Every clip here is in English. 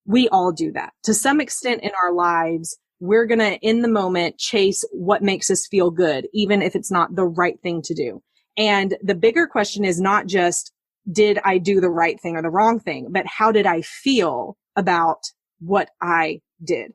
We all do that. To some extent in our lives, we're going to, in the moment, chase what makes us feel good, even if it's not the right thing to do. And the bigger question is not just, did I do the right thing or the wrong thing, but how did I feel about what I did?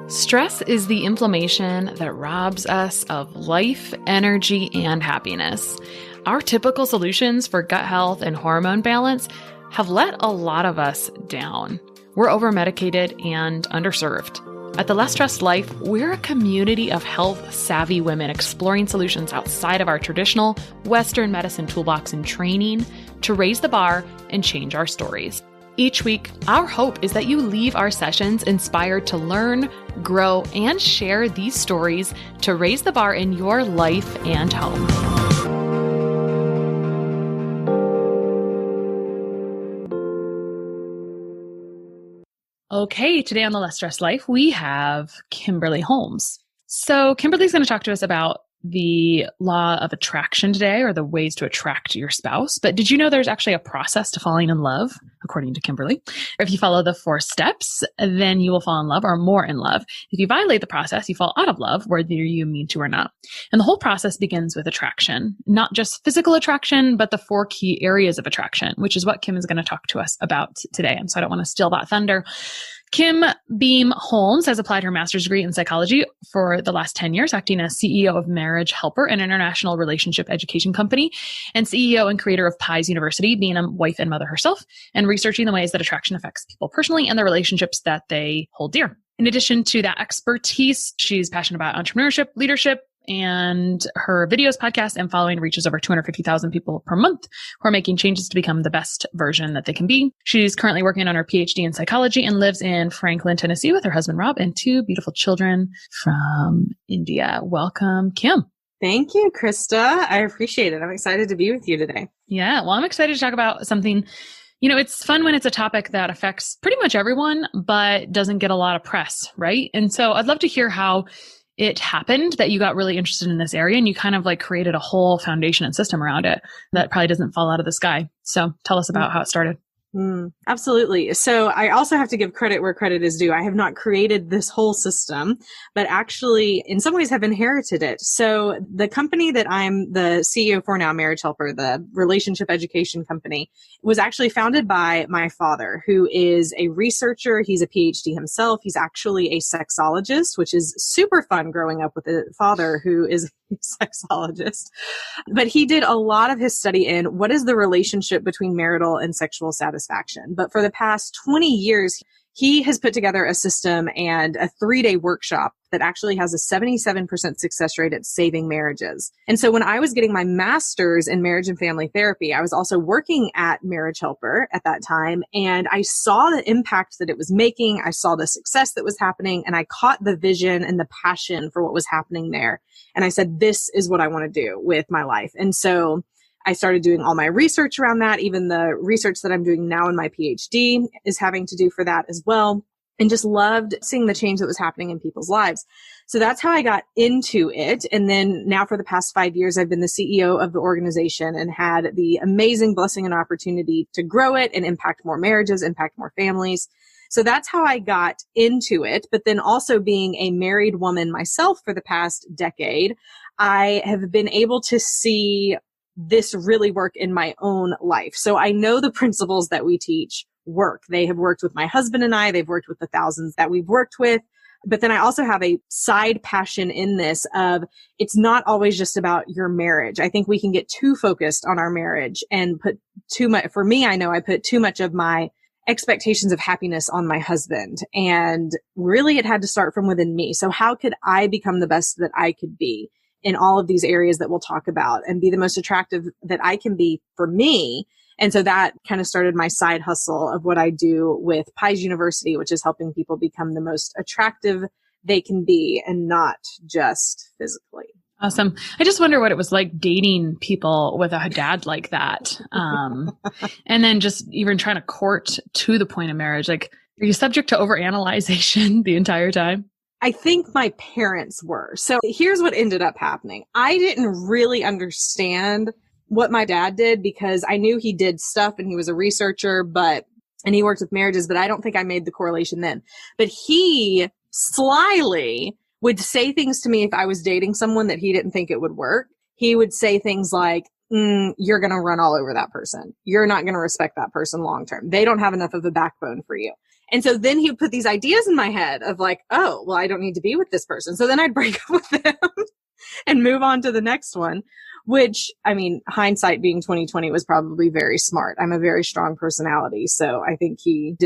Stress is the inflammation that robs us of life, energy, and happiness. Our typical solutions for gut health and hormone balance have let a lot of us down. We're over-medicated and underserved. At The Less Stressed Life, we're a community of health-savvy women exploring solutions outside of our traditional Western medicine toolbox and training to raise the bar and change our stories. Each week, our hope is that you leave our sessions inspired to learn, grow, and share these stories to raise the bar in your life and home. Okay, today on The Less Stressed Life, we have Kimberly Holmes. So Kimberly's going to talk to us about the law of attraction today, or the ways to attract your spouse. But did you know there's actually a process to falling in love, according to Kimberly? If you follow the 4 steps, then you will fall in love or more in love. If you violate the process, you fall out of love, whether you mean to or not. And the whole process begins with attraction, not just physical attraction, but the 4 key areas of attraction, which is what Kim is going to talk to us about today. And so I don't want to steal that thunder. Kim Beam Holmes has applied her master's degree in psychology for the last 10 years, acting as CEO of Marriage Helper, an international relationship education company, and CEO and creator of Pies University, being a wife and mother herself, and researching the ways that attraction affects people personally and the relationships that they hold dear. In addition to that expertise, she's passionate about entrepreneurship, leadership, and her videos, podcasts, and following reaches over 250,000 people per month who are making changes to become the best version that they can be. She's currently working on her PhD in psychology and lives in Franklin, Tennessee with her husband, Rob, and 2 beautiful children from India. Welcome, Kim. Thank you, Krista. I appreciate it. I'm excited to be with you today. Yeah, well, I'm excited to talk about something. It's fun when it's a topic that affects pretty much everyone, but doesn't get a lot of press, right? And so I'd love to hear how it happened that you got really interested in this area and you kind of like created a whole foundation and system around it that probably doesn't fall out of the sky. So tell us about how it started. Absolutely. So I also have to give credit where credit is due. I have not created this whole system, but actually in some ways have inherited it. So the company that I'm the CEO for now, Marriage Helper, the relationship education company, was actually founded by my father, who is a researcher. He's a PhD himself. He's actually a sexologist, which is super fun growing up with a father who is a sexologist. But he did a lot of his study in what is the relationship between marital and sexual satisfaction. But for the past 20 years, he has put together a system and a 3-day workshop that actually has a 77% success rate at saving marriages. And so when I was getting my master's in marriage and family therapy, I was also working at Marriage Helper at that time. And I saw the impact that it was making. I saw the success that was happening, and I caught the vision and the passion for what was happening there. And I said, this is what I want to do with my life. And so I started doing all my research around that. Even the research that I'm doing now in my PhD is having to do for that as well. And just loved seeing the change that was happening in people's lives. So that's how I got into it. And then now for the past 5 years, I've been the CEO of the organization and had the amazing blessing and opportunity to grow it and impact more marriages, impact more families. So that's how I got into it. But then also being a married woman myself for the past decade, I have been able to see this really work in my own life. So I know the principles that we teach work. They have worked with my husband and I. They've worked with the thousands that we've worked with. But then I also have a side passion in this of it's not always just about your marriage. I think we can get too focused on our marriage and put too much, for me, I know I put too much of my expectations of happiness on my husband. And really it had to start from within me. So how could I become the best that I could be in all of these areas that we'll talk about and be the most attractive that I can be for me? And so that kind of started my side hustle of what I do with Pies University, which is helping people become the most attractive they can be and not just physically. Awesome. I just wonder what it was like dating people with a dad like that. And then just even trying to court to the point of marriage. Like, are you subject to overanalyzation the entire time? I think my parents were. So here's what ended up happening. I didn't really understand what my dad did because I knew he did stuff and he was a researcher, but and he worked with marriages, but I don't think I made the correlation then. But he slyly would say things to me if I was dating someone that he didn't think it would work. He would say things like, you're going to run all over that person. You're not going to respect that person long term. They don't have enough of a backbone for you. And so then he would put these ideas in my head of like, oh, well, I don't need to be with this person. So then I'd break up with them and move on to the next one, which, I mean, hindsight being 2020 was probably very smart. I'm a very strong personality. So I think he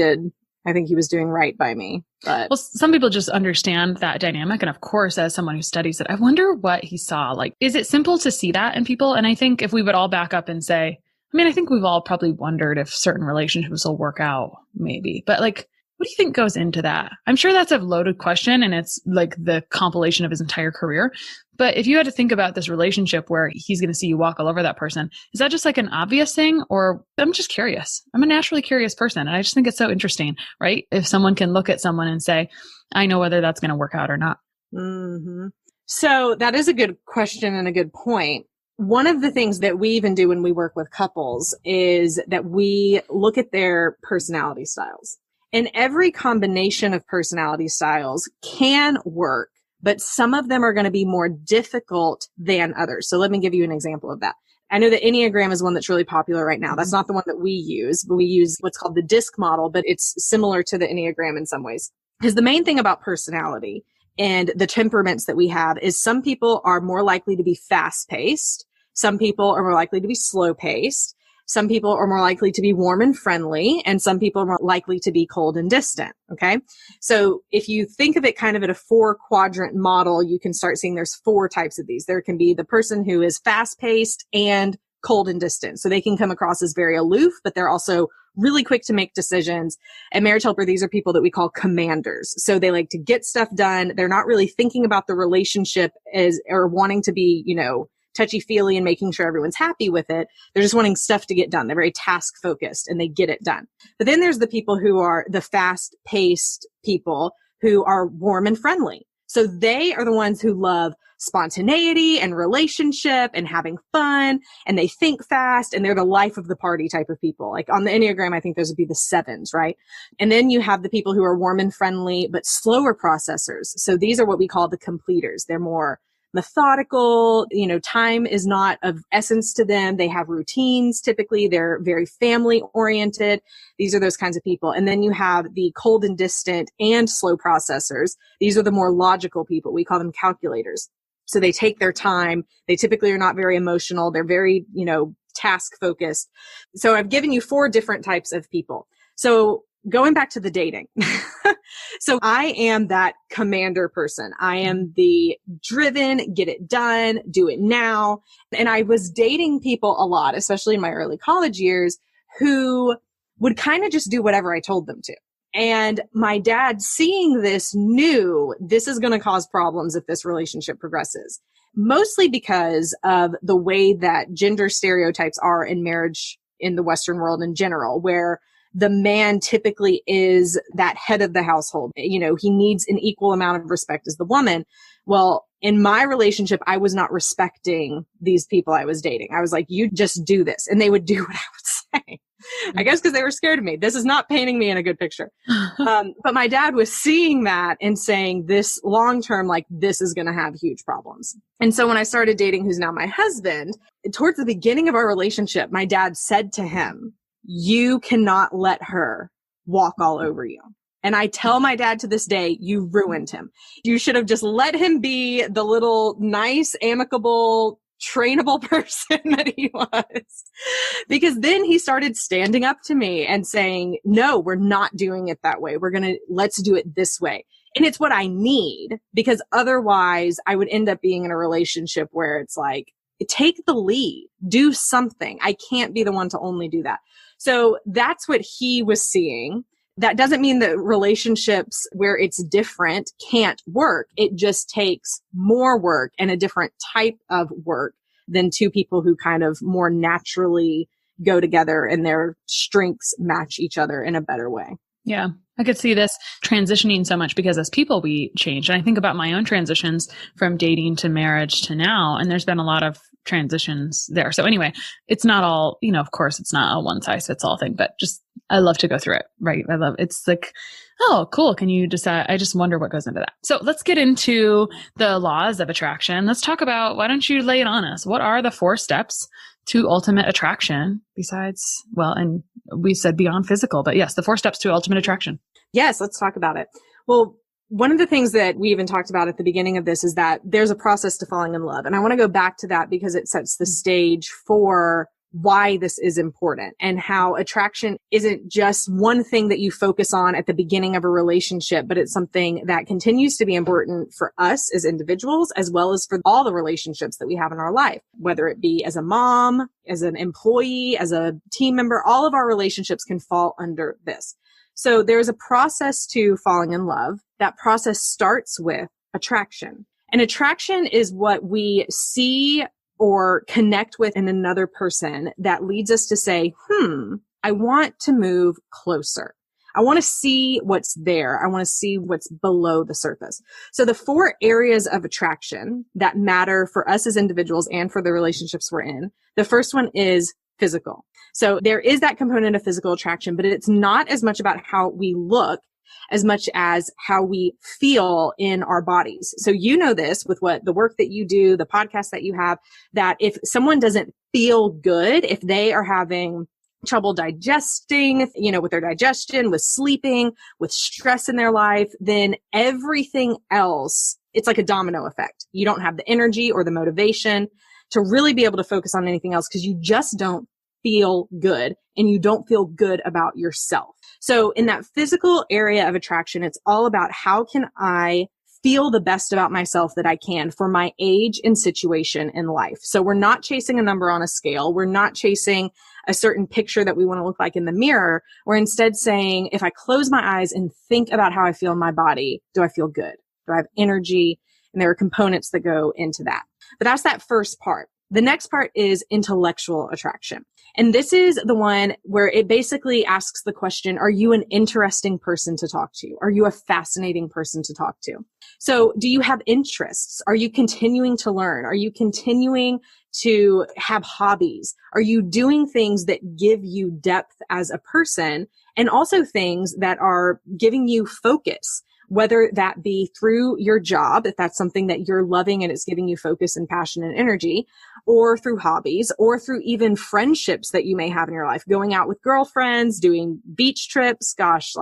was doing right by me. But well, some people just understand that dynamic. And of course, as someone who studies it, I wonder what he saw. Like, is it simple to see that in people? And I think if we would all back up and say, I mean, I think we've all probably wondered if certain relationships will work out, maybe. But like, what do you think goes into that? I'm sure that's a loaded question and it's like the compilation of his entire career. But if you had to think about this relationship where he's going to see you walk all over that person, is that just like an obvious thing? Or I'm just curious. I'm a naturally curious person. And I just think it's so interesting, right? If someone can look at someone and say, I know whether that's going to work out or not. Mm-hmm. So that is a good question and a good point. One of the things that we even do when we work with couples is that we look at their personality styles. And every combination of personality styles can work, but some of them are going to be more difficult than others. So let me give you an example of that. I know that Enneagram is one that's really popular right now. That's not the one that we use, but we use what's called the DISC model, but it's similar to the Enneagram in some ways. Because the main thing about personality and the temperaments that we have is some people are more likely to be fast-paced. Some people are more likely to be slow-paced. Some people are more likely to be warm and friendly, and some people are more likely to be cold and distant. Okay. So if you think of it kind of at a 4-quadrant model, you can start seeing there's 4 types of these. There can be the person who is fast paced and cold and distant. So they can come across as very aloof, but they're also really quick to make decisions. And Marriage Helper, these are people that we call commanders. So they like to get stuff done. They're not really thinking about the relationship or wanting to be, touchy-feely and making sure everyone's happy with it. They're just wanting stuff to get done. They're very task-focused and they get it done. But then there's the people who are the fast-paced people who are warm and friendly. So they are the ones who love spontaneity and relationship and having fun, and they think fast, and they're the life of the party type of people. Like on the Enneagram, I think those would be the 7s, right? And then you have the people who are warm and friendly, but slower processors. So these are what we call the completers. They're more methodical, time is not of essence to them. They have routines. Typically, they're very family oriented. These are those kinds of people. And then you have the cold and distant and slow processors. These are the more logical people. We call them calculators. So they take their time. They typically are not very emotional. They're very, task focused. So I've given you 4 different types of people. So going back to the dating. So I am that commander person. I am the driven, get it done, do it now. And I was dating people a lot, especially in my early college years, who would kind of just do whatever I told them to. And my dad, seeing this, knew this is going to cause problems if this relationship progresses, mostly because of the way that gender stereotypes are in marriage in the Western world in general, where the man typically is that head of the household. He needs an equal amount of respect as the woman. Well, in my relationship, I was not respecting these people I was dating. I was like, you just do this. And they would do what I would say. I guess because they were scared of me. This is not painting me in a good picture. But my dad was seeing that and saying this long term, like this is going to have huge problems. And so when I started dating who's now my husband, towards the beginning of our relationship, my dad said to him, you cannot let her walk all over you. And I tell my dad to this day, you ruined him. You should have just let him be the little nice, amicable, trainable person that he was. Because then he started standing up to me and saying, no, we're not doing it that way. Let's do it this way. And it's what I need, because otherwise I would end up being in a relationship where it's like, take the lead, do something. I can't be the one to only do that. So that's what he was seeing. That doesn't mean that relationships where it's different can't work. It just takes more work and a different type of work than 2 people who kind of more naturally go together and their strengths match each other in a better way. Yeah. I could see this transitioning so much because as people, we change. And I think about my own transitions from dating to marriage to now. And there's been a lot of transitions there. So anyway, it's not all, of course it's not a one size fits all thing, but just, I love to go through it, right? It's like, oh, cool. Can you decide? I just wonder what goes into that. So let's get into the laws of attraction. Let's talk about, why don't you lay it on us? What are the 4 steps to ultimate attraction besides, and we said beyond physical, but yes, the 4 steps to ultimate attraction. Yes, let's talk about it. Well, one of the things that we even talked about at the beginning of this is that there's a process to falling in love. And I want to go back to that because it sets the stage for why this is important and how attraction isn't just one thing that you focus on at the beginning of a relationship, but it's something that continues to be important for us as individuals, as well as for all the relationships that we have in our life, whether it be as a mom, as an employee, as a team member. All of our relationships can fall under this. So there's a process to falling in love. That process starts with attraction. And attraction is what we see or connect with in another person that leads us to say, I want to move closer. I want to see what's there. I want to see what's below the surface. So the 4 areas of attraction that matter for us as individuals and for the relationships we're in. The first one is physical. So there is that component of physical attraction, but it's not as much about how we look as much as how we feel in our bodies. So you know this with the work that you do, the podcast that you have, that if someone doesn't feel good, if they are having trouble digesting, with their digestion, with sleeping, with stress in their life, then everything else, it's like a domino effect. You don't have the energy or the motivation to really be able to focus on anything else because you just don't feel good and you don't feel good about yourself. So in that physical area of attraction, it's all about how can I feel the best about myself that I can for my age and situation in life. So we're not chasing a number on a scale. We're not chasing a certain picture that we want to look like in the mirror. We're instead saying, if I close my eyes and think about how I feel in my body, do I feel good? Do I have energy? And there are components that go into that. But that's that first part. The next part is intellectual attraction. And this is the one where it basically asks the question, are you an interesting person to talk to? Are you a fascinating person to talk to? So do you have interests? Are you continuing to learn? Are you continuing to have hobbies? Are you doing things that give you depth as a person and also things that are giving you focus? Whether that be through your job, if that's something that you're loving and it's giving you focus and passion and energy, or through hobbies, or through even friendships that you may have in your life, going out with girlfriends, doing beach trips. Gosh,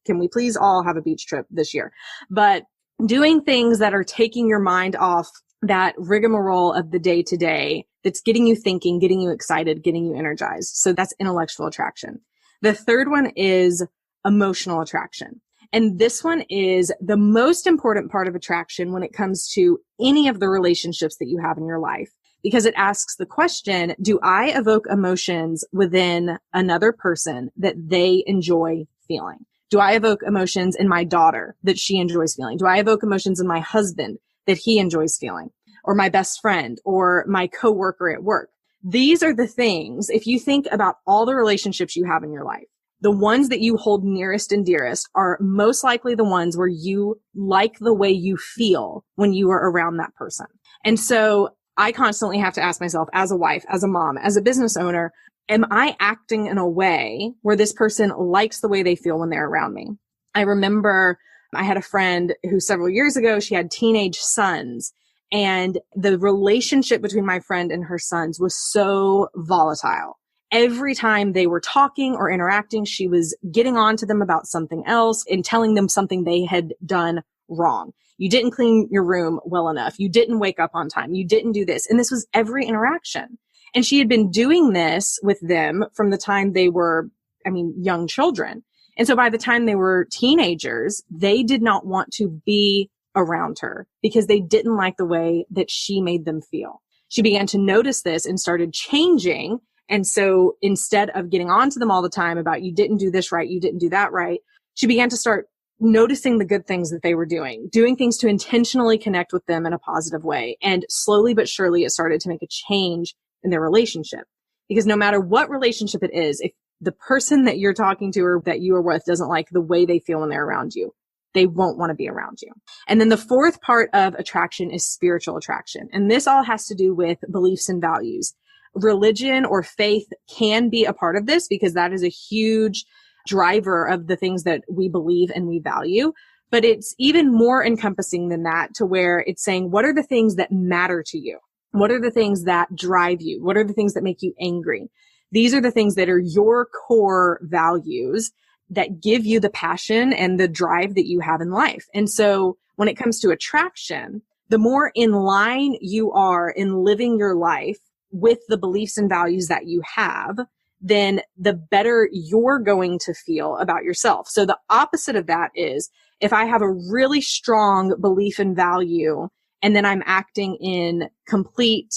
can we please all have a beach trip this year? But doing things that are taking your mind off that rigmarole of the day to day, that's getting you thinking, getting you excited, getting you energized. So that's intellectual attraction. The third one is emotional attraction. And this one is the most important part of attraction when it comes to any of the relationships that you have in your life, because it asks the question, do I evoke emotions within another person that they enjoy feeling? Do I evoke emotions in my daughter that she enjoys feeling? Do I evoke emotions in my husband that he enjoys feeling? Or my best friend or my coworker at work? These are the things, if you think about all the relationships you have in your life, the ones that you hold nearest and dearest are most likely the ones where you like the way you feel when you are around that person. And so I constantly have to ask myself, as a wife, as a mom, as a business owner, am I acting in a way where this person likes the way they feel when they're around me? I remember I had a friend who several years ago, she had teenage sons, and the relationship between my friend and her sons was so volatile. Every time they were talking or interacting, she was getting on to them about something else and telling them something they had done wrong. You didn't clean your room well enough. You didn't wake up on time. You didn't do this. And this was every interaction. And she had been doing this with them from the time they were, young children. And so by the time they were teenagers, they did not want to be around her because they didn't like the way that she made them feel. She began to notice this and started changing. And so instead of getting on to them all the time about you didn't do this right, you didn't do that right, she began to start noticing the good things that they were doing things to intentionally connect with them in a positive way. And slowly but surely it started to make a change in their relationship. Because no matter what relationship it is, if the person that you're talking to or that you are with doesn't like the way they feel when they're around you, they won't want to be around you. And then the fourth part of attraction is spiritual attraction. And this all has to do with beliefs and values. Religion or faith can be a part of this because that is a huge driver of the things that we believe and we value. But it's even more encompassing than that, to where it's saying, what are the things that matter to you? What are the things that drive you? What are the things that make you angry? These are the things that are your core values that give you the passion and the drive that you have in life. And so when it comes to attraction, the more in line you are in living your life with the beliefs and values that you have, then the better you're going to feel about yourself. So the opposite of that is, if I have a really strong belief and value and then I'm acting in complete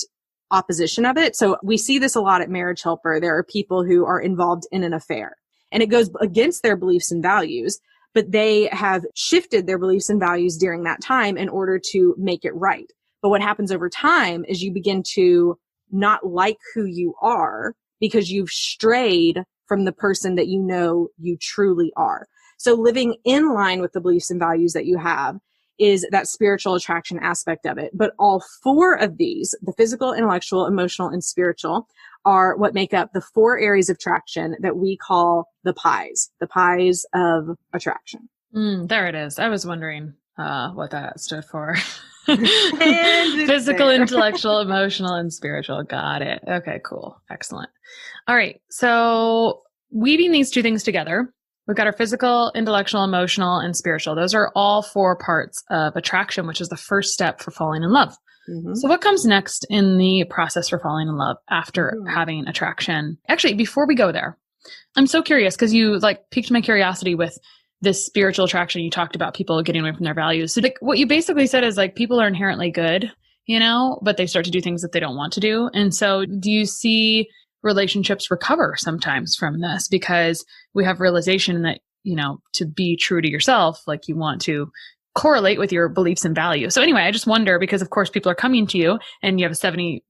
opposition of it. So we see this a lot at Marriage Helper. There are people who are involved in an affair and it goes against their beliefs and values, but they have shifted their beliefs and values during that time in order to make it right. But what happens over time is you begin to not like who you are because you've strayed from the person that you know you truly are. So living in line with the beliefs and values that you have is that spiritual attraction aspect of it. But all four of these, the physical, intellectual, emotional, and spiritual, are what make up the four areas of attraction that we call the pies of attraction. There it is. I was wondering what that stood for. Physical, intellectual, emotional, and spiritual. Got it. Okay, cool. Excellent. All right. So weaving these two things together, we've got our physical, intellectual, emotional, and spiritual. Those are all four parts of attraction, which is the first step for falling in love. Mm-hmm. So what comes next in the process for falling in love after having attraction? Actually, before we go there, I'm so curious because you piqued my curiosity with this spiritual attraction. You talked about people getting away from their values. So what you basically said is people are inherently good, but they start to do things that they don't want to do. And so do you see relationships recover sometimes from this? Because we have realization that, to be true to yourself, you want to correlate with your beliefs and values. So anyway, I just wonder, because of course people are coming to you and you have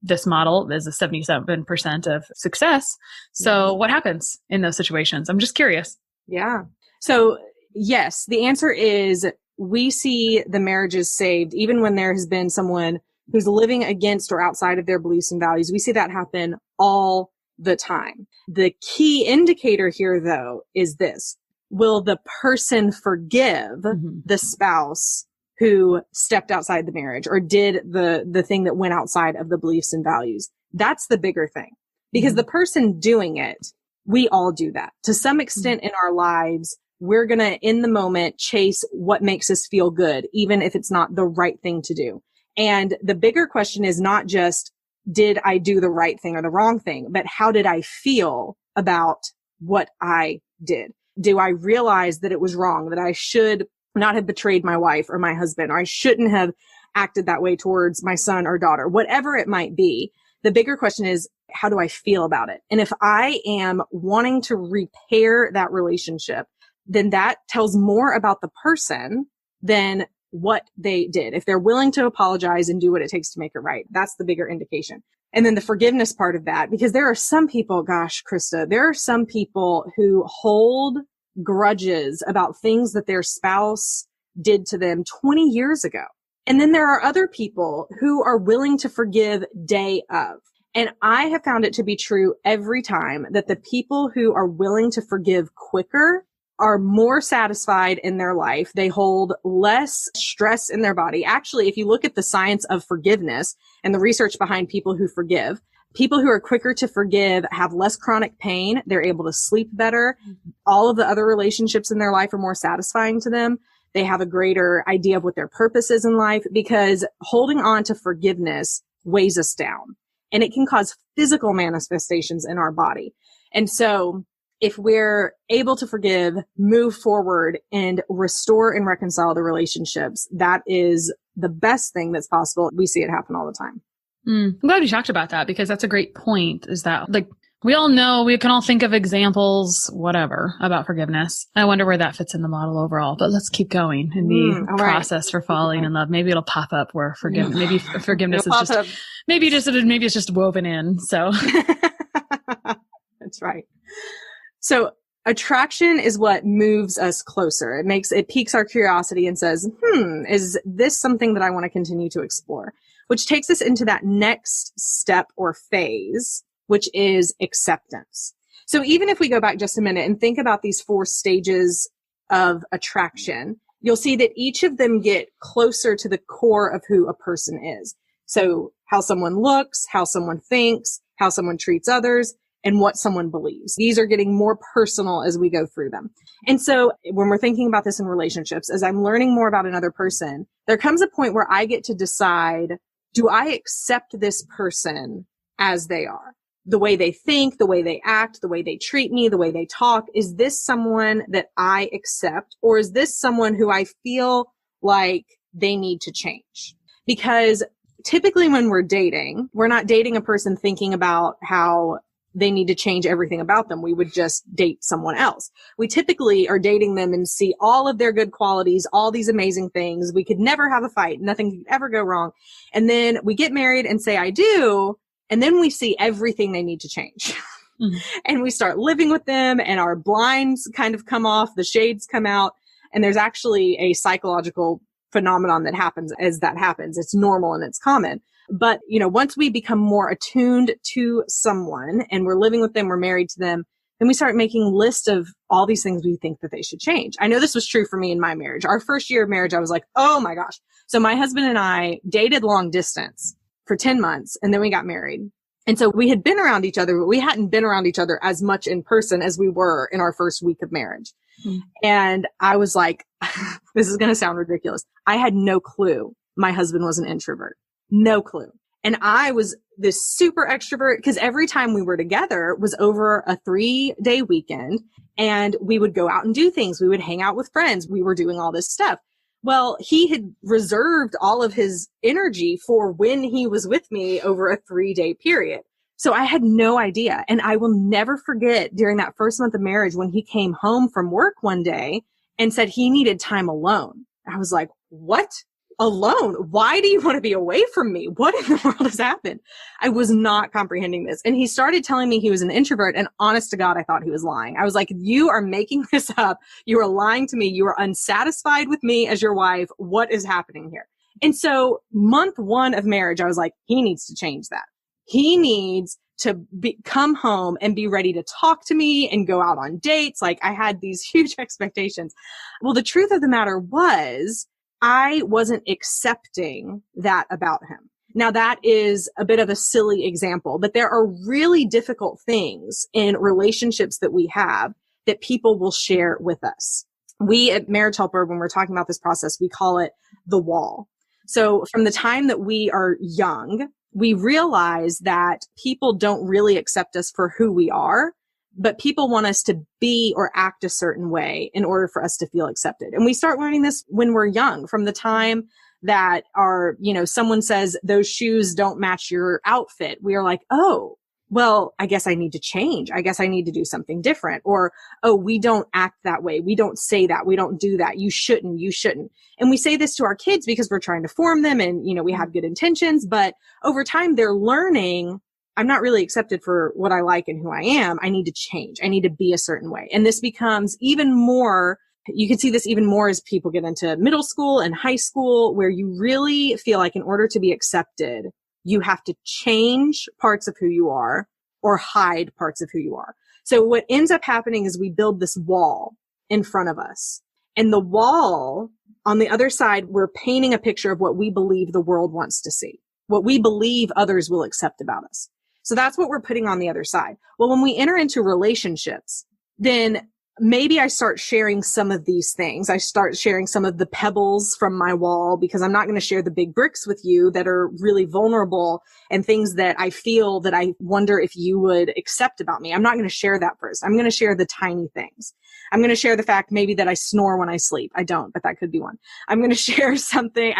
this model is a 77% of success. So what happens in those situations? I'm just curious. Yeah. So yes, the answer is we see the marriages saved even when there has been someone who's living against or outside of their beliefs and values. We see that happen all the time. The key indicator here, though, is this. Will the person forgive the spouse who stepped outside the marriage or did the thing that went outside of the beliefs and values? That's the bigger thing. Because the person doing it, we all do that. To some extent in our lives, we're going to, in the moment, chase what makes us feel good, even if it's not the right thing to do. And the bigger question is not just, did I do the right thing or the wrong thing, but how did I feel about what I did? Do I realize that it was wrong, that I should not have betrayed my wife or my husband, or I shouldn't have acted that way towards my son or daughter, whatever it might be? The bigger question is, how do I feel about it? And if I am wanting to repair that relationship, then that tells more about the person than what they did. If they're willing to apologize and do what it takes to make it right, that's the bigger indication. And then the forgiveness part of that, because there are some people, gosh, Krista, there are some people who hold grudges about things that their spouse did to them 20 years ago. And then there are other people who are willing to forgive day of. And I have found it to be true every time that the people who are willing to forgive quicker are more satisfied in their life. They hold less stress in their body. Actually, if you look at the science of forgiveness and the research behind people who forgive, people who are quicker to forgive have less chronic pain. They're able to sleep better. All of the other relationships in their life are more satisfying to them. They have a greater idea of what their purpose is in life, because holding on to forgiveness weighs us down and it can cause physical manifestations in our body. And so if we're able to forgive, move forward, and restore and reconcile the relationships, that is the best thing that's possible. We see it happen all the time. I'm glad you talked about that, because that's a great point, is that we all know, we can all think of examples, whatever, about forgiveness. I wonder where that fits in the model overall, but let's keep going in the process for falling in love. Maybe it'll pop up where maybe forgiveness is just, maybe it's just woven in. So that's right. So Attraction is what moves us closer. It piques our curiosity and says, is this something that I want to continue to explore? Which takes us into that next step or phase, which is acceptance. So even if we go back just a minute and think about these 4 stages of attraction, you'll see that each of them get closer to the core of who a person is. So how someone looks, how someone thinks, how someone treats others, and what someone believes. These are getting more personal as we go through them. And so when we're thinking about this in relationships, as I'm learning more about another person, there comes a point where I get to decide, do I accept this person as they are? The way they think, the way they act, the way they treat me, the way they talk. Is this someone that I accept? Or is this someone who I feel like they need to change? Because typically when we're dating, we're not dating a person thinking about how they need to change everything about them. We would just date someone else. We typically are dating them and see all of their good qualities, all these amazing things. We could never have a fight. Nothing could ever go wrong. And then we get married and say, I do. And then we see everything they need to change. Mm-hmm. And we start living with them and our blinds kind of come off, the shades come out. And there's actually a psychological phenomenon that happens as that happens. It's normal and it's common. But, once we become more attuned to someone and we're living with them, we're married to them, then we start making lists of all these things we think that they should change. I know this was true for me in my marriage. Our first year of marriage, I was like, oh my gosh. So my husband and I dated long distance for 10 months and then we got married. And so we had been around each other, but we hadn't been around each other as much in person as we were in our first week of marriage. Mm-hmm. And I was like, this is going to sound ridiculous. I had no clue my husband was an introvert. No clue. And I was this super extrovert because every time we were together was over a 3-day weekend and we would go out and do things. We would hang out with friends. We were doing all this stuff. Well, he had reserved all of his energy for when he was with me over a 3-day period. So I had no idea. And I will never forget during that first month of marriage when he came home from work one day and said he needed time alone. I was like, what? Alone? Why do you want to be away from me? What in the world has happened? I was not comprehending this. And he started telling me he was an introvert. And honest to God, I thought he was lying. I was like, you are making this up. You are lying to me. You are unsatisfied with me as your wife. What is happening here? And so month 1 of marriage, I was like, he needs to change that. He needs to come home and be ready to talk to me and go out on dates. Like I had these huge expectations. Well, the truth of the matter was, I wasn't accepting that about him. Now that is a bit of a silly example, but there are really difficult things in relationships that we have that people will share with us. We at Marriage Helper, when we're talking about this process, we call it the wall. So from the time that we are young, we realize that people don't really accept us for who we are, but people want us to be or act a certain way in order for us to feel accepted. And we start learning this when we're young, from the time that someone says those shoes don't match your outfit. We are like, oh, well, I guess I need to change. I guess I need to do something different. Or, oh, we don't act that way. We don't say that. We don't do that. You shouldn't. And we say this to our kids because we're trying to form them and, we have good intentions. But over time, they're learning, I'm not really accepted for what I like and who I am. I need to change. I need to be a certain way. And this becomes even more, you can see this even more as people get into middle school and high school, where you really feel like in order to be accepted, you have to change parts of who you are or hide parts of who you are. So what ends up happening is we build this wall in front of us. And the wall, on the other side, we're painting a picture of what we believe the world wants to see, what we believe others will accept about us. So that's what we're putting on the other side. Well, when we enter into relationships, then maybe I start sharing some of these things. I start sharing some of the pebbles from my wall, because I'm not going to share the big bricks with you that are really vulnerable and things that I feel that I wonder if you would accept about me. I'm not going to share that first. I'm going to share the tiny things. I'm going to share the fact maybe that I snore when I sleep. I don't, but that could be one. I'm going to share something.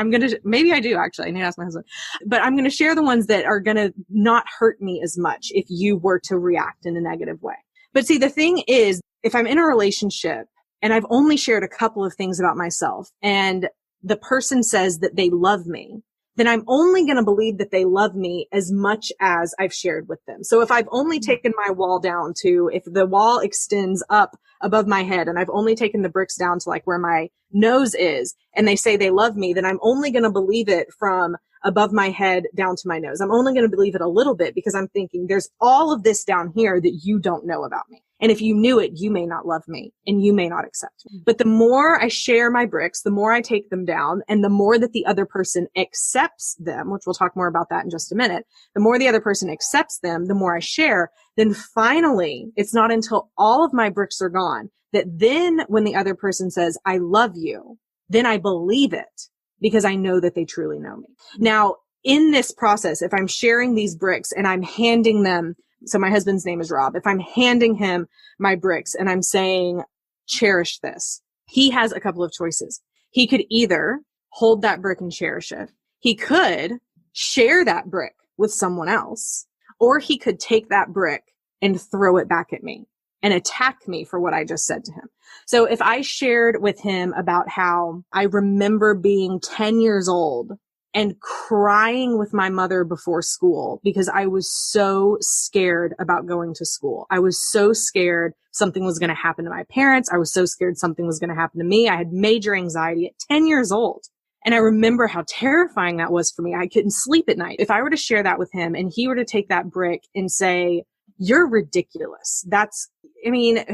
Maybe I do actually. I need to ask my husband, but I'm going to share the ones that are going to not hurt me as much if you were to react in a negative way. But see, the thing is, if I'm in a relationship and I've only shared a couple of things about myself and the person says that they love me, then I'm only going to believe that they love me as much as I've shared with them. So if I've only taken my wall down to, if the wall extends up above my head and I've only taken the bricks down to like where my nose is, and they say they love me, then I'm only going to believe it from above my head down to my nose. I'm only going to believe it a little bit because I'm thinking there's all of this down here that you don't know about me. And if you knew it, you may not love me and you may not accept me. But the more I share my bricks, the more I take them down, and the more that the other person accepts them, which we'll talk more about that in just a minute, the more the other person accepts them, the more I share, then finally, it's not until all of my bricks are gone that then when the other person says, I love you, then I believe it because I know that they truly know me. Now, in this process, if I'm sharing these bricks and I'm handing them, so my husband's name is Rob, if I'm handing him my bricks and I'm saying, cherish this, he has a couple of choices. He could either hold that brick and cherish it. He could share that brick with someone else, or he could take that brick and throw it back at me and attack me for what I just said to him. So if I shared with him about how I remember being 10 years old and crying with my mother before school because I was so scared about going to school. I was so scared something was going to happen to my parents. I was so scared something was going to happen to me. I had major anxiety at 10 years old. And I remember how terrifying that was for me. I couldn't sleep at night. If I were to share that with him and he were to take that brick and say, you're ridiculous.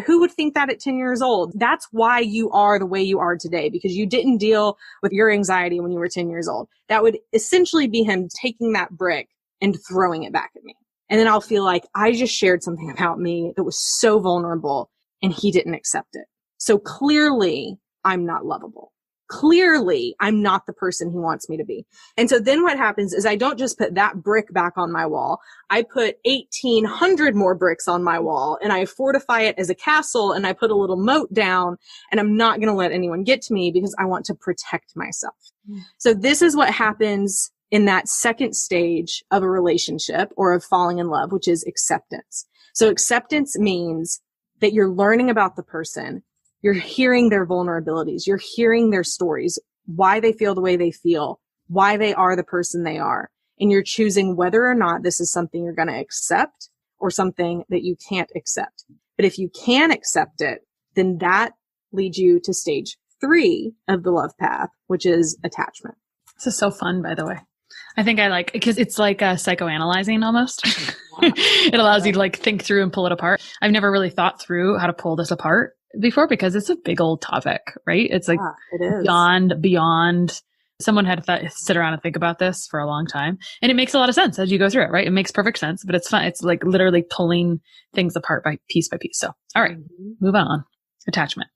Who would think that at 10 years old? That's why you are the way you are today, because you didn't deal with your anxiety when you were 10 years old. That would essentially be him taking that brick and throwing it back at me. And then I'll feel like I just shared something about me that was so vulnerable and he didn't accept it. So clearly I'm not lovable. Clearly, I'm not the person he wants me to be. And so then what happens is I don't just put that brick back on my wall. I put 1,800 more bricks on my wall and I fortify it as a castle and I put a little moat down, and I'm not going to let anyone get to me because I want to protect myself. So this is what happens in that second stage of a relationship or of falling in love, which is acceptance. So acceptance means that you're learning about the person. You're hearing their vulnerabilities. You're hearing their stories, why they feel the way they feel, why they are the person they are. And you're choosing whether or not this is something you're going to accept or something that you can't accept. But if you can accept it, then that leads you to stage 3 of the love path, which is attachment. This is so fun, by the way. I think I like, because it's like psychoanalyzing almost. It allows you to like think through and pull it apart. I've never really thought through how to pull this apart before because it's a big old topic, right? It's like it is. beyond. Someone had to sit around and think about this for a long time. And it makes a lot of sense as you go through it, right? It makes perfect sense, but it's fun. It's like literally pulling things apart by piece. So, all right, move on. Attachment.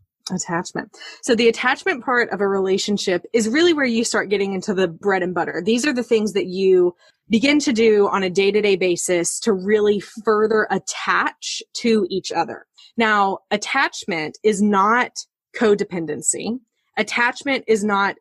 So the attachment part of a relationship is really where you start getting into the bread and butter. These are the things that you begin to do on a day-to-day basis to really further attach to each other. Now, attachment is not codependency. Attachment is not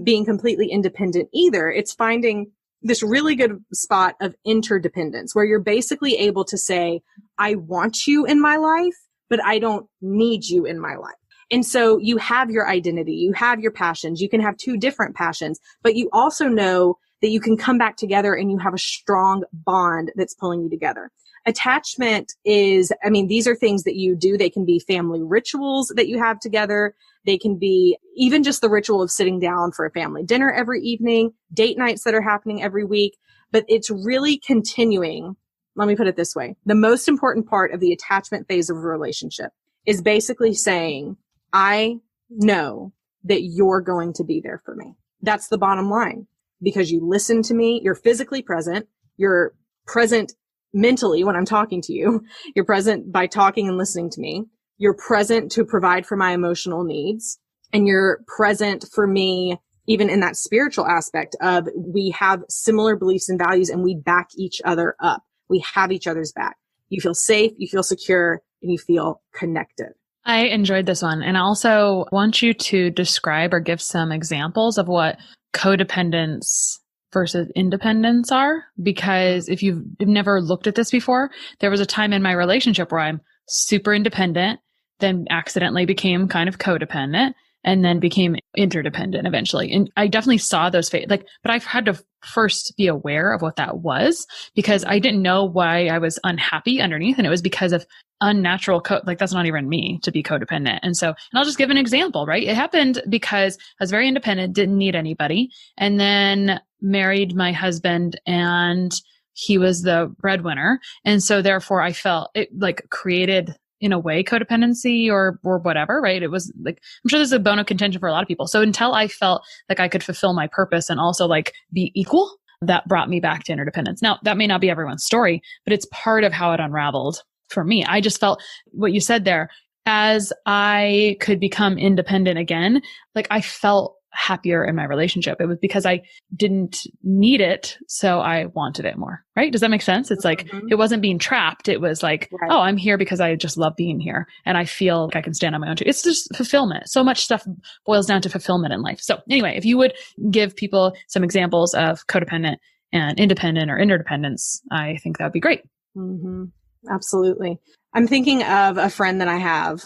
being completely independent either. It's finding this really good spot of interdependence where you're basically able to say, I want you in my life, but I don't need you in my life. And so you have your identity, you have your passions, you can have 2 different passions, but you also know that you can come back together and you have a strong bond that's pulling you together. Attachment is, these are things that you do. They can be family rituals that you have together. They can be even just the ritual of sitting down for a family dinner every evening, date nights that are happening every week, but it's really continuing. Let me put it this way. The most important part of the attachment phase of a relationship is basically saying, I know that you're going to be there for me. That's the bottom line, because you listen to me. You're physically present. You're present mentally when I'm talking to you. You're present by talking and listening to me. You're present to provide for my emotional needs. And you're present for me even in that spiritual aspect of we have similar beliefs and values and we back each other up. We have each other's back. You feel safe, you feel secure, and you feel connected. I enjoyed this one. And I also want you to describe or give some examples of what codependence versus independence are. Because if you've never looked at this before, there was a time in my relationship where I'm super independent, then accidentally became kind of codependent. and then became interdependent eventually. And I definitely saw those but I've had to first be aware of what that was because I didn't know why I was unhappy underneath. And it was because of unnatural that's not even me to be codependent. And I'll just give an example, right? It happened because I was very independent, didn't need anybody, and then married my husband, and he was the breadwinner. And so therefore I felt it created in a way codependency or whatever, right? It was I'm sure there's a bone of contention for a lot of people. So until I felt like I could fulfill my purpose and also be equal, that brought me back to interdependence. Now that may not be everyone's story, but it's part of how it unraveled for me. I just felt what you said there, as I could become independent again, I felt happier in my relationship. It was because I didn't need it, so I wanted it more, right? Does that make sense? It's it wasn't being trapped. It was right. Oh, I'm here because I just love being here and I feel like I can stand on my own too. It's just fulfillment. So much stuff boils down to fulfillment in life. So anyway, if you would give people some examples of codependent and independent or interdependence, I think that would be great. Mm-hmm. Absolutely. I'm thinking of a friend that I have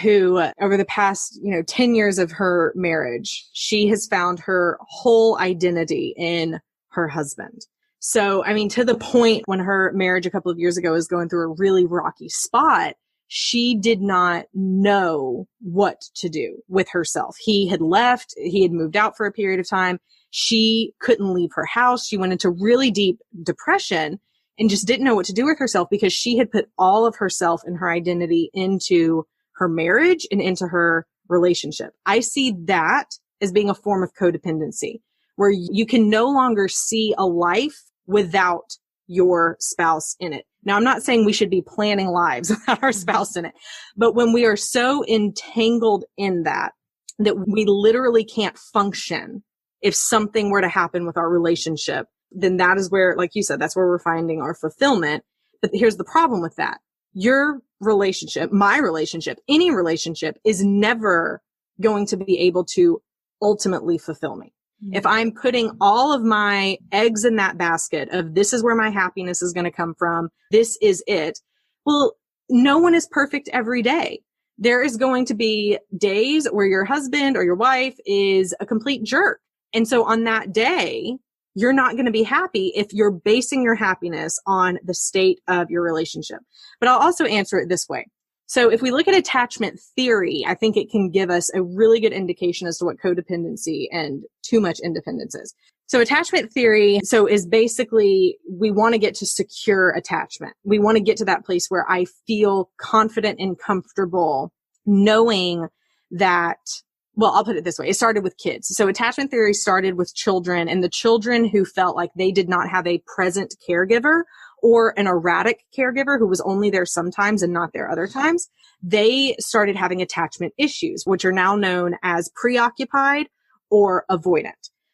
who over the past, 10 years of her marriage, she has found her whole identity in her husband. So, to the point when her marriage a couple of years ago was going through a really rocky spot, she did not know what to do with herself. He had left, he had moved out for a period of time. She couldn't leave her house. She went into really deep depression and just didn't know what to do with herself because she had put all of herself and her identity into her marriage and into her relationship. I see that as being a form of codependency, where you can no longer see a life without your spouse in it. Now, I'm not saying we should be planning lives without our spouse in it, but when we are so entangled in that we literally can't function if something were to happen with our relationship, then that is where, like you said, that's where we're finding our fulfillment. But here's the problem with that. Your relationship, my relationship, any relationship is never going to be able to ultimately fulfill me. Mm-hmm. If I'm putting all of my eggs in that basket of this is where my happiness is going to come from, this is it. Well, no one is perfect every day. There is going to be days where your husband or your wife is a complete jerk. And so on that day, you're not going to be happy if you're basing your happiness on the state of your relationship. But I'll also answer it this way. So if we look at attachment theory, I think it can give us a really good indication as to what codependency and too much independence is. So attachment theory, is basically, we want to get to secure attachment. We want to get to that place where I feel confident and comfortable knowing that, well, I'll put it this way. It started with kids. So attachment theory started with children, and the children who felt like they did not have a present caregiver or an erratic caregiver who was only there sometimes and not there other times, they started having attachment issues, which are now known as preoccupied or avoidant.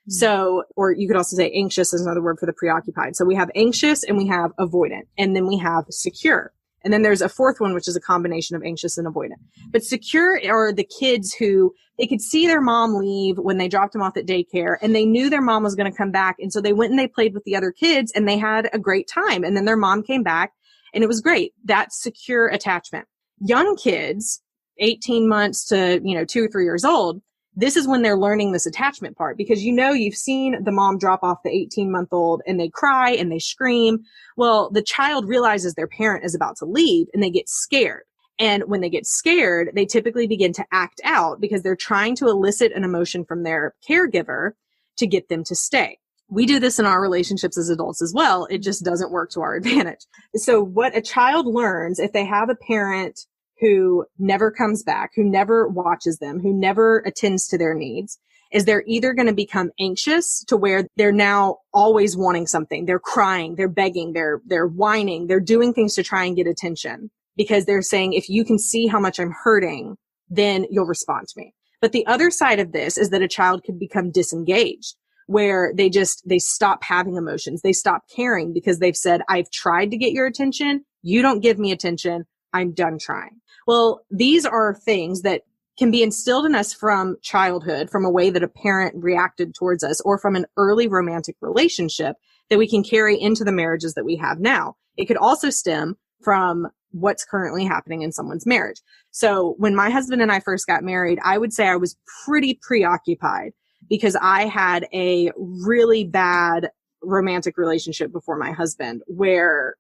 Mm-hmm. So, or you could also say anxious is another word for the preoccupied. So we have anxious and we have avoidant, and then we have secure. And then there's a fourth one, which is a combination of anxious and avoidant. But secure are the kids who they could see their mom leave when they dropped them off at daycare, and they knew their mom was going to come back. And so they went and they played with the other kids and they had a great time. And then their mom came back and it was great. That's secure attachment. Young kids, 18 months to, 2 or 3 years old, this is when they're learning this attachment part, because you've seen the mom drop off the 18-month-old and they cry and they scream. Well, the child realizes their parent is about to leave and they get scared. And when they get scared, they typically begin to act out because they're trying to elicit an emotion from their caregiver to get them to stay. We do this in our relationships as adults as well. It just doesn't work to our advantage. So what a child learns if they have a parent who never comes back, who never watches them, who never attends to their needs, is they're either going to become anxious to where they're now always wanting something. They're crying, they're begging, they're whining, they're doing things to try and get attention because they're saying, if you can see how much I'm hurting, then you'll respond to me. But the other side of this is that a child could become disengaged, where they stop having emotions. They stop caring because they've said, I've tried to get your attention. You don't give me attention. I'm done trying. Well, these are things that can be instilled in us from childhood, from a way that a parent reacted towards us, or from an early romantic relationship that we can carry into the marriages that we have now. It could also stem from what's currently happening in someone's marriage. So when my husband and I first got married, I would say I was pretty preoccupied because I had a really bad romantic relationship before my husband where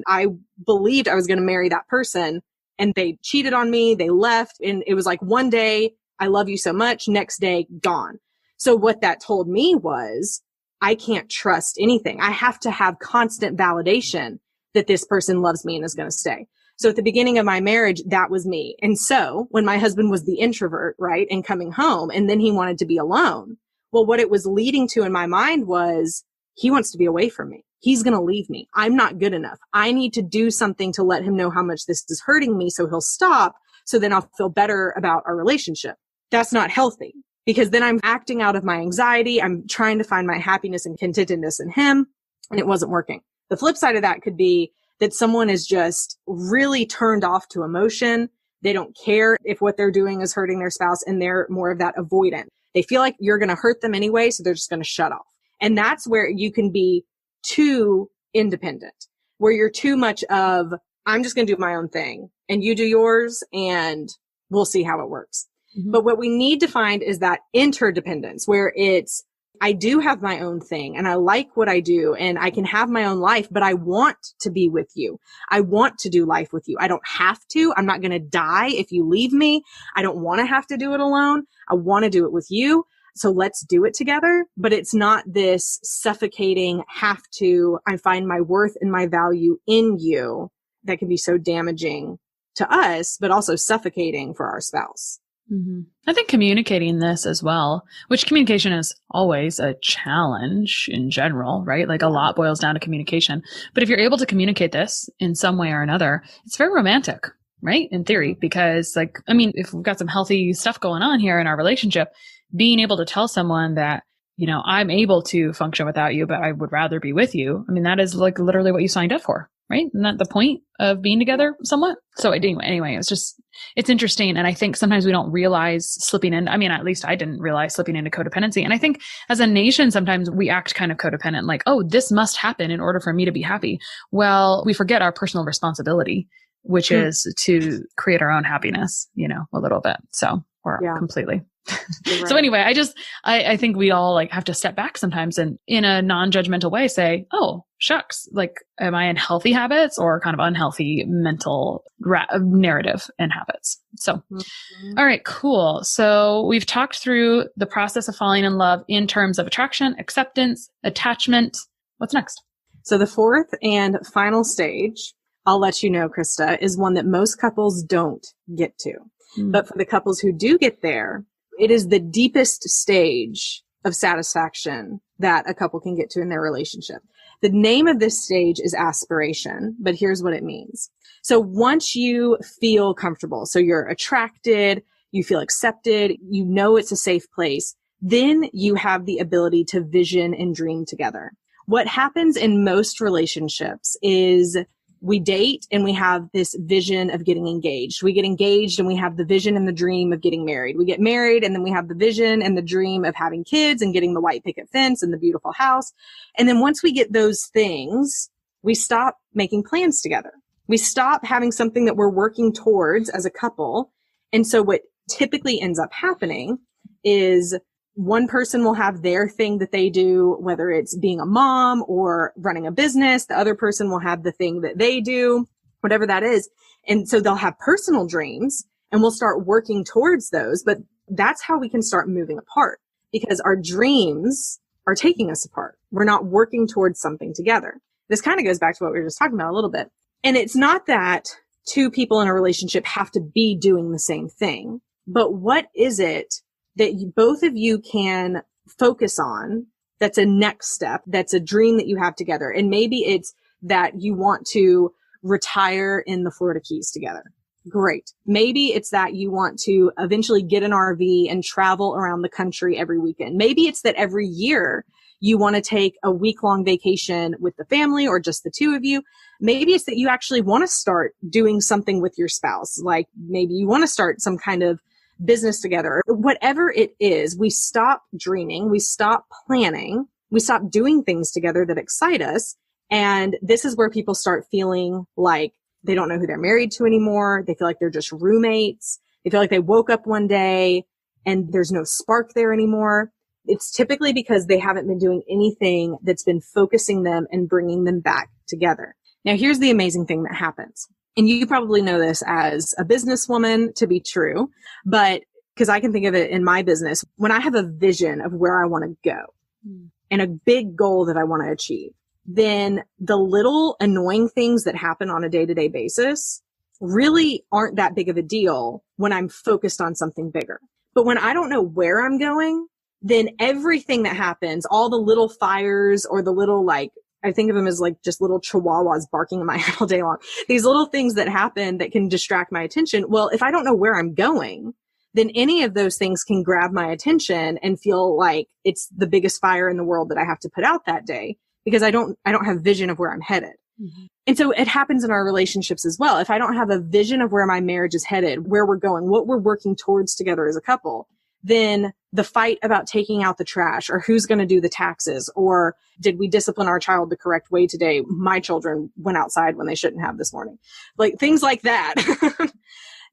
I believed I was going to marry that person and they cheated on me. They left and it was like one day, I love you so much. Next day, gone. So what that told me was I can't trust anything. I have to have constant validation that this person loves me and is going to stay. So at the beginning of my marriage, that was me. And so when my husband was the introvert, right, and coming home and then he wanted to be alone, well, what it was leading to in my mind was he wants to be away from me. He's going to leave me. I'm not good enough. I need to do something to let him know how much this is hurting me so he'll stop. So then I'll feel better about our relationship. That's not healthy because then I'm acting out of my anxiety. I'm trying to find my happiness and contentedness in him, and it wasn't working. The flip side of that could be that someone is just really turned off to emotion. They don't care if what they're doing is hurting their spouse, and they're more of that avoidant. They feel like you're going to hurt them anyway, so they're just going to shut off. And that's where you can be too independent, where you're too much of, I'm just going to do my own thing and you do yours and we'll see how it works. Mm-hmm. But what we need to find is that interdependence where it's, I do have my own thing and I like what I do and I can have my own life, but I want to be with you. I want to do life with you. I don't have to. I'm not going to die if you leave me. I don't want to have to do it alone. I want to do it with you. So let's do it together. But it's not this suffocating I find my worth and my value in you that can be so damaging to us, but also suffocating for our spouse. Mm-hmm. I think communicating this as well, which communication is always a challenge in general, right? Like a lot boils down to communication. But if you're able to communicate this in some way or another, it's very romantic, right? In theory, because if we've got some healthy stuff going on here in our relationship, being able to tell someone that, I'm able to function without you, but I would rather be with you. That is like literally what you signed up for, right? Isn't that the point of being together somewhat? So anyway, it's interesting. And I think sometimes we don't realize slipping in. At least I didn't realize slipping into codependency. And I think as a nation, sometimes we act kind of codependent, like, oh, this must happen in order for me to be happy. Well, we forget our personal responsibility, which is to create our own happiness, a little bit. So, completely. Right. So anyway, I think we all have to step back sometimes and in a non-judgmental way say, oh, shucks, am I in healthy habits or kind of unhealthy mental narrative and habits? So, all right, cool. So we've talked through the process of falling in love in terms of attraction, acceptance, attachment. What's next? So the fourth and final stage, I'll let you know, Krista, is one that most couples don't get to. But for the couples who do get there, it is the deepest stage of satisfaction that a couple can get to in their relationship. The name of this stage is aspiration, but here's what it means. So once you feel comfortable, so you're attracted, you feel accepted, it's a safe place, then you have the ability to vision and dream together. What happens in most relationships is we date and we have this vision of getting engaged. We get engaged and we have the vision and the dream of getting married. We get married and then we have the vision and the dream of having kids and getting the white picket fence and the beautiful house. And then once we get those things, we stop making plans together. We stop having something that we're working towards as a couple. And so what typically ends up happening is one person will have their thing that they do, whether it's being a mom or running a business. The other person will have the thing that they do, whatever that is. And so they'll have personal dreams and we'll start working towards those. But that's how we can start moving apart because our dreams are taking us apart. We're not working towards something together. This kind of goes back to what we were just talking about a little bit. And it's not that two people in a relationship have to be doing the same thing, but what is it that both of you can focus on that's a next step, that's a dream that you have together. And maybe it's that you want to retire in the Florida Keys together. Great. Maybe it's that you want to eventually get an RV and travel around the country every weekend. Maybe it's that every year you want to take a week-long vacation with the family or just the two of you. Maybe it's that you actually want to start doing something with your spouse. Like maybe you want to start some kind of business together. Whatever it is, we stop dreaming, we stop planning, we stop doing things together that excite us. And this is where people start feeling like They don't know who they're married to anymore. They feel like they're just roommates. They feel like they woke up one day and there's no spark there anymore. It's typically because they haven't been doing anything that's been focusing them and bringing them back together. Now, here's the amazing thing that happens. And you probably know this as a businesswoman to be true, but because I can think of it in my business, when I have a vision of where I want to go and a big goal that I want to achieve, then the little annoying things that happen on a day-to-day basis really aren't that big of a deal when I'm focused on something bigger. But when I don't know where I'm going, then everything that happens, all the little fires or the little, like, I think of them as like just little chihuahuas barking in my head all day long. These little things that happen that can distract my attention. Well, if I don't know where I'm going, then any of those things can grab my attention and feel like it's the biggest fire in the world that I have to put out that day because I don't have vision of where I'm headed. Mm-hmm. And so it happens in our relationships as well. If I don't have a vision of where my marriage is headed, where we're going, what we're working towards together as a couple, then the fight about taking out the trash or who's going to do the taxes or did we discipline our child the correct way today? My children went outside when they shouldn't have this morning. Like things like that.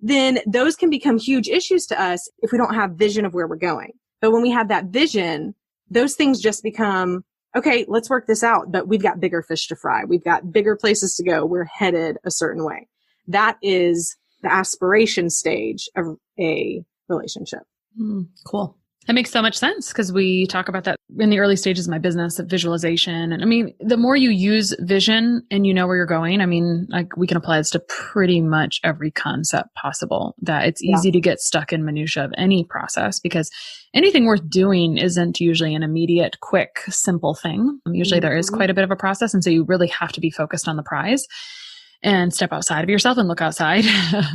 Then those can become huge issues to us if we don't have vision of where we're going. But when we have that vision, those things just become, okay, let's work this out, but we've got bigger fish to fry. We've got bigger places to go. We're headed a certain way. That is the aspiration stage of a relationship. Cool. That makes so much sense because we talk about that in the early stages of my business of visualization. And I mean, the more you use vision and you know where you're going, I mean, like we can apply this to pretty much every concept possible, that it's easy to get stuck in minutia of any process because anything worth doing isn't usually an immediate, quick, simple thing. Usually there is quite a bit of a process. And so you really have to be focused on the prize and step outside of yourself and look outside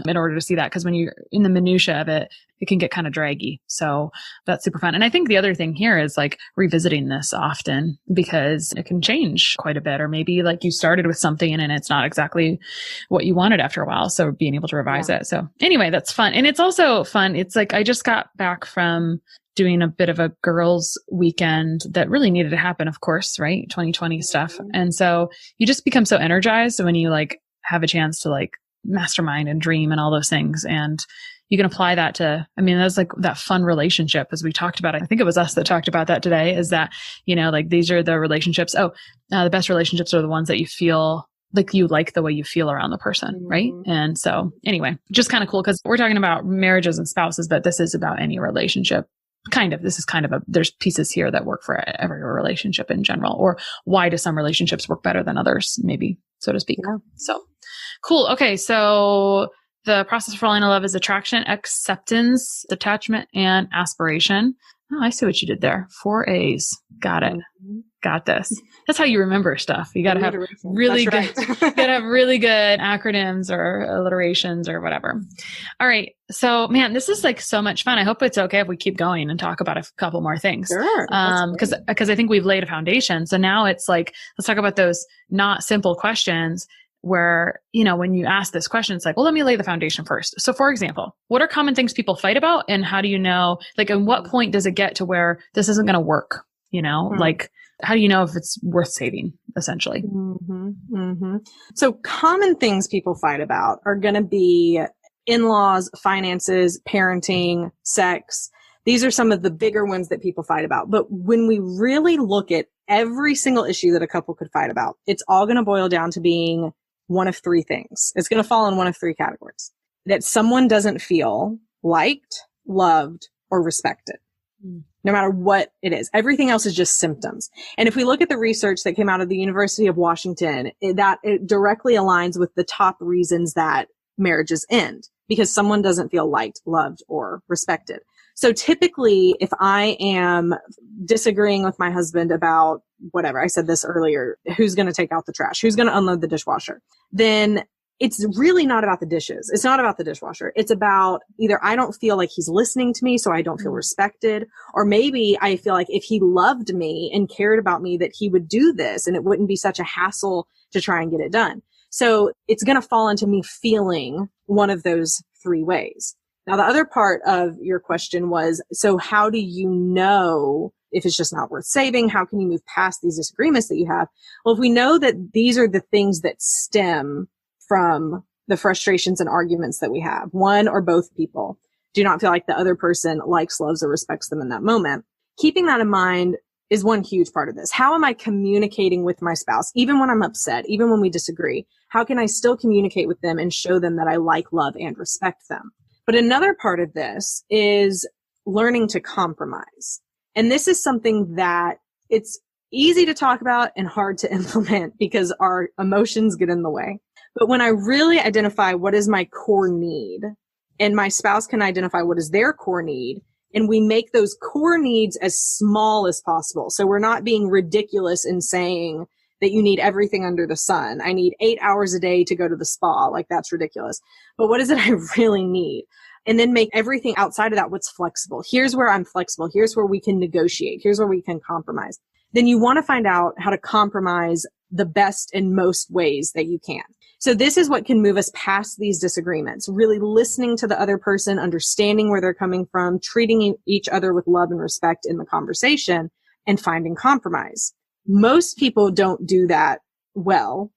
in order to see that. Because when you're in the minutia of it, it can get kind of draggy. So that's super fun. And I think the other thing here is like revisiting this often because it can change quite a bit. Or maybe like you started with something and it's not exactly what you wanted after a while. So being able to revise it. So anyway, that's fun. And it's also fun. It's like, I just got back from doing a bit of a girls' weekend that really needed to happen, of course, right? 2020 stuff. And so you just become so energized when you like have a chance to like mastermind and dream and all those things. And you can apply that to, I mean, that's like that fun relationship as we talked about. I think it was us that talked about that today is that, you know, like these are the relationships. The best relationships are the ones that you feel like you like the way you feel around the person. Right. And so anyway, just kind of cool because we're talking about marriages and spouses, but this is about any relationship. This is kind of there's pieces here that work for every relationship in general, or why do some relationships work better than others, maybe, so to speak. Yeah. So cool. Okay. So the process for falling in love is attraction, acceptance, detachment, and aspiration. Oh, I see what you did there. 4 A's. Got it. Got this. That's how you remember stuff. You got to have really good, you got to have really good acronyms or alliterations or whatever. All right. So man, this is like so much fun. I hope it's okay if we keep going and talk about a couple more things. Sure. Because I think we've laid a foundation. So now it's like, let's talk about those not simple questions where, you know, when you ask this question, it's like, well, let me lay the foundation first. So for example, what are common things people fight about? And how do you know, like, at what point does it get to where this isn't going to work? You know, like, how do you know if it's worth saving, essentially? So common things people fight about are going to be in-laws, finances, parenting, sex. These are some of the bigger ones that people fight about. But when we really look at every single issue that a couple could fight about, it's all going to boil down to being one of 3 things. It's going to fall in one of 3 categories. That someone doesn't feel liked, loved, or respected. No matter what it is. Everything else is just symptoms. And if we look at the research that came out of the University of Washington, it directly aligns with the top reasons that marriages end, because someone doesn't feel liked, loved, or respected. So typically, if I am disagreeing with my husband about whatever, I said this earlier, who's going to take out the trash, who's going to unload the dishwasher, then it's really not about the dishes. It's not about the dishwasher. It's about either I don't feel like he's listening to me, so I don't feel respected, or maybe I feel like if he loved me and cared about me, that he would do this and it wouldn't be such a hassle to try and get it done. So it's going to fall into me feeling one of those 3 ways. Now, the other part of your question was, so how do you know if it's just not worth saving? How can you move past these disagreements that you have? Well, if we know that these are the things that stem from the frustrations and arguments that we have. One or both people do not feel like the other person likes, loves, or respects them in that moment. Keeping that in mind is one huge part of this. How am I communicating with my spouse? Even when I'm upset, even when we disagree, how can I still communicate with them and show them that I like, love, and respect them? But another part of this is learning to compromise. And this is something that it's easy to talk about and hard to implement because our emotions get in the way. But when I really identify what is my core need, and my spouse can identify what is their core need, and we make those core needs as small as possible. So we're not being ridiculous in saying that you need everything under the sun. I need 8 hours a day to go to the spa. Like, that's ridiculous. But what is it I really need? And then make everything outside of that what's flexible. Here's where I'm flexible. Here's where we can negotiate. Here's where we can compromise. Then you want to find out how to compromise the best and most ways that you can. So this is what can move us past these disagreements, really listening to the other person, understanding where they're coming from, treating each other with love and respect in the conversation, and finding compromise. Most people don't do that well.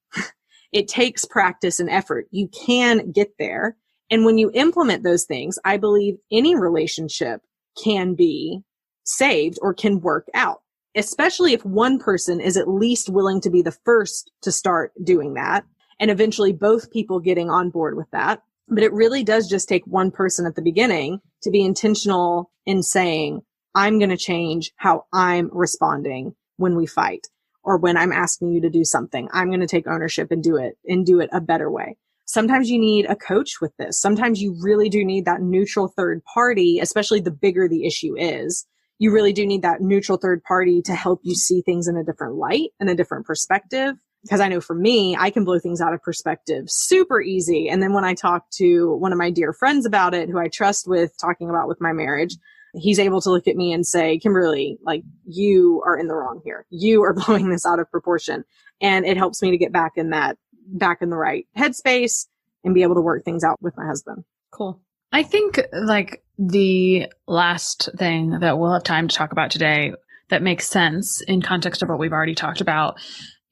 It takes practice and effort. You can get there. And when you implement those things, I believe any relationship can be saved or can work out, especially if one person is at least willing to be the first to start doing that, and eventually both people getting on board with that. But it really does just take one person at the beginning to be intentional in saying, I'm going to change how I'm responding when we fight, or when I'm asking you to do something. I'm going to take ownership and do it a better way. Sometimes you need a coach with this. Sometimes you really do need that neutral third party, especially the bigger the issue is. You really do need that neutral third party to help you see things in a different light and a different perspective. Because I know for me, I can blow things out of perspective super easy. And then when I talk to one of my dear friends about it, who I trust with talking about with my marriage, he's able to look at me and say, Kimberly, like, you are in the wrong here. You are blowing this out of proportion. And it helps me to get back in the right headspace and be able to work things out with my husband. Cool. I think like the last thing that we'll have time to talk about today that makes sense in context of what we've already talked about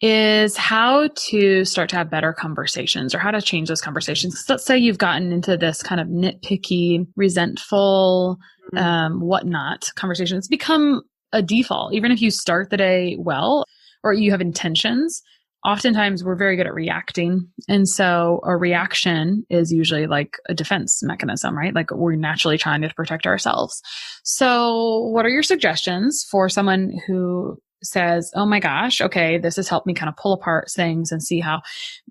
is how to start to have better conversations, or how to change those conversations. Let's say you've gotten into this kind of nitpicky, resentful, whatnot conversation. It's become a default. Even if you start the day well, or you have intentions, oftentimes we're very good at reacting. And so a reaction is usually like a defense mechanism, right? Like, we're naturally trying to protect ourselves. So what are your suggestions for someone who says, oh my gosh, okay, this has helped me kind of pull apart things and see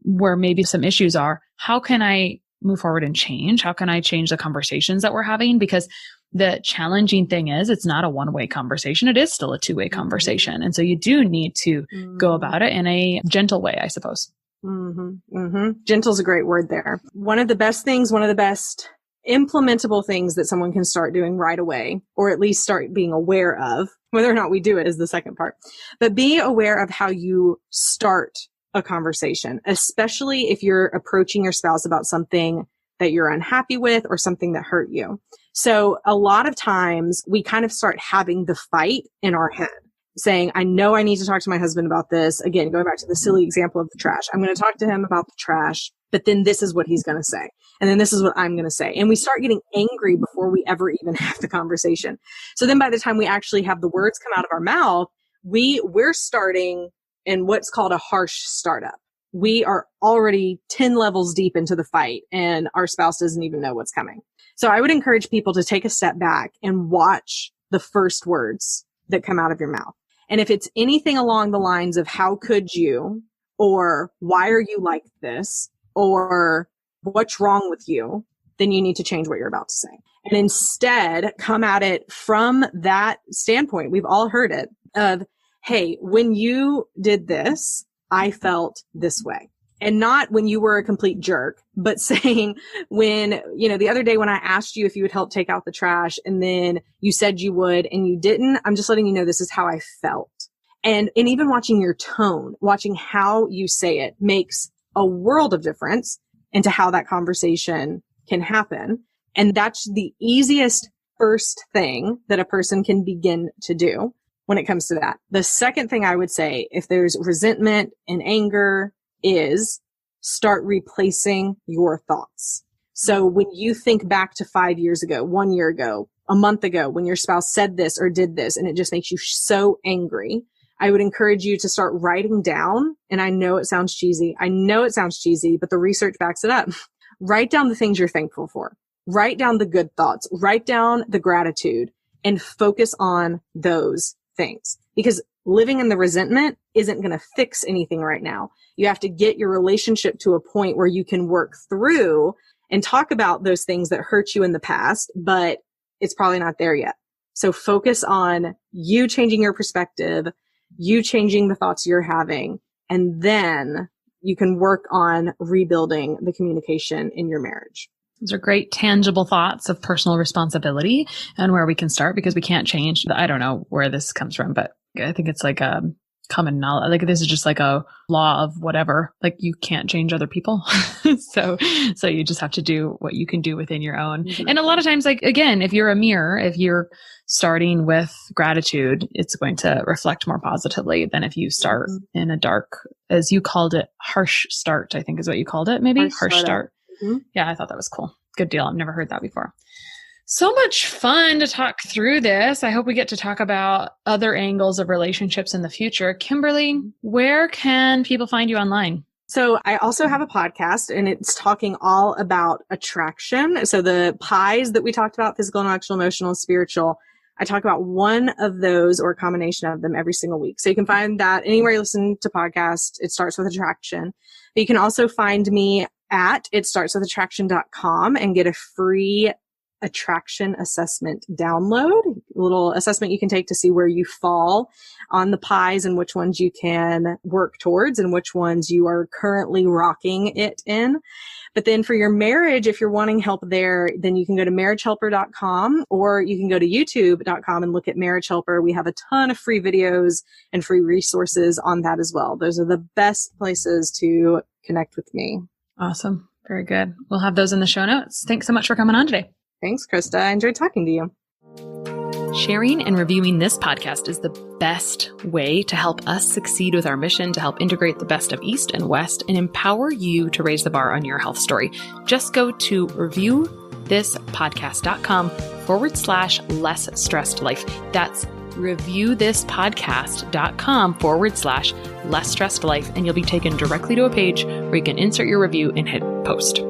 where maybe some issues are. How can I move forward and change? How can I change the conversations that we're having? Because the challenging thing is, it's not a one-way conversation. It is still a two-way conversation. And so you do need to go about it in a gentle way, I suppose. Gentle is a great word there. One of the best implementable things that someone can start doing right away, or at least start being aware of, whether or not we do it is the second part, but be aware of how you start a conversation, especially if you're approaching your spouse about something that you're unhappy with or something that hurt you. So a lot of times we kind of start having the fight in our head, saying, I know I need to talk to my husband about this. Again, going back to the silly example of the trash. I'm going to talk to him about the trash, but then this is what he's going to say. And then this is what I'm going to say. And we start getting angry before we ever even have the conversation. So then by the time we actually have the words come out of our mouth, we're starting in what's called a harsh startup. We are already 10 levels deep into the fight, and our spouse doesn't even know what's coming. So I would encourage people to take a step back and watch the first words that come out of your mouth. And if it's anything along the lines of how could you, or why are you like this, or what's wrong with you, then you need to change what you're about to say. And instead come at it from that standpoint. We've all heard it of, hey, when you did this, I felt this way. And not when you were a complete jerk, but saying when, the other day when I asked you if you would help take out the trash and then you said you would and you didn't, I'm just letting you know this is how I felt. And even watching your tone, watching how you say it makes a world of difference into how that conversation can happen. And that's the easiest first thing that a person can begin to do when it comes to that. The second thing I would say, if there's resentment and anger, is start replacing your thoughts. So when you think back to 5 years ago, 1 year ago, a month ago, when your spouse said this or did this, and it just makes you so angry, I would encourage you to start writing down. And I know it sounds cheesy. But the research backs it up. Write down the things you're thankful for. Write down the good thoughts. Write down the gratitude and focus on those things, because living in the resentment isn't going to fix anything right now. You have to get your relationship to a point where you can work through and talk about those things that hurt you in the past, but it's probably not there yet. So focus on you changing your perspective, you changing the thoughts you're having, and then you can work on rebuilding the communication in your marriage. Those are great tangible thoughts of personal responsibility and where we can start, because we can't change. I don't know where this comes from, but I think it's like a common knowledge. Like this is just like a law of whatever. Like you can't change other people. So you just have to do what you can do within your own. Mm-hmm. And a lot of times, like, again, if you're a mirror, if you're starting with gratitude, it's going to reflect more positively than if you start in a dark, as you called it, harsh start, I think is what you called it. Maybe harsh start. Mm-hmm. Yeah, I thought that was cool. Good deal. I've never heard that before. So much fun to talk through this. I hope we get to talk about other angles of relationships in the future. Kimberly, where can people find you online? So I also have a podcast, and it's talking all about attraction. So the pies that we talked about, physical, intellectual, emotional, spiritual, I talk about one of those or a combination of them every single week. So you can find that anywhere you listen to podcasts. It starts with attraction. But you can also find me at itstartswithattraction.com and get a free attraction assessment download, a little assessment you can take to see where you fall on the pies and which ones you can work towards and which ones you are currently rocking it in. But then for your marriage, if you're wanting help there, then you can go to marriagehelper.com, or you can go to youtube.com and look at Marriage Helper. We have a ton of free videos and free resources on that as well. Those are the best places to connect with me. Awesome. Very good. We'll have those in the show notes. Thanks so much for coming on today. Thanks, Krista. I enjoyed talking to you. Sharing and reviewing this podcast is the best way to help us succeed with our mission to help integrate the best of East and West and empower you to raise the bar on your health story. Just go to reviewthispodcast.com/less stressed life. That's reviewthispodcast.com/less stressed life. And you'll be taken directly to a page where you can insert your review and hit post.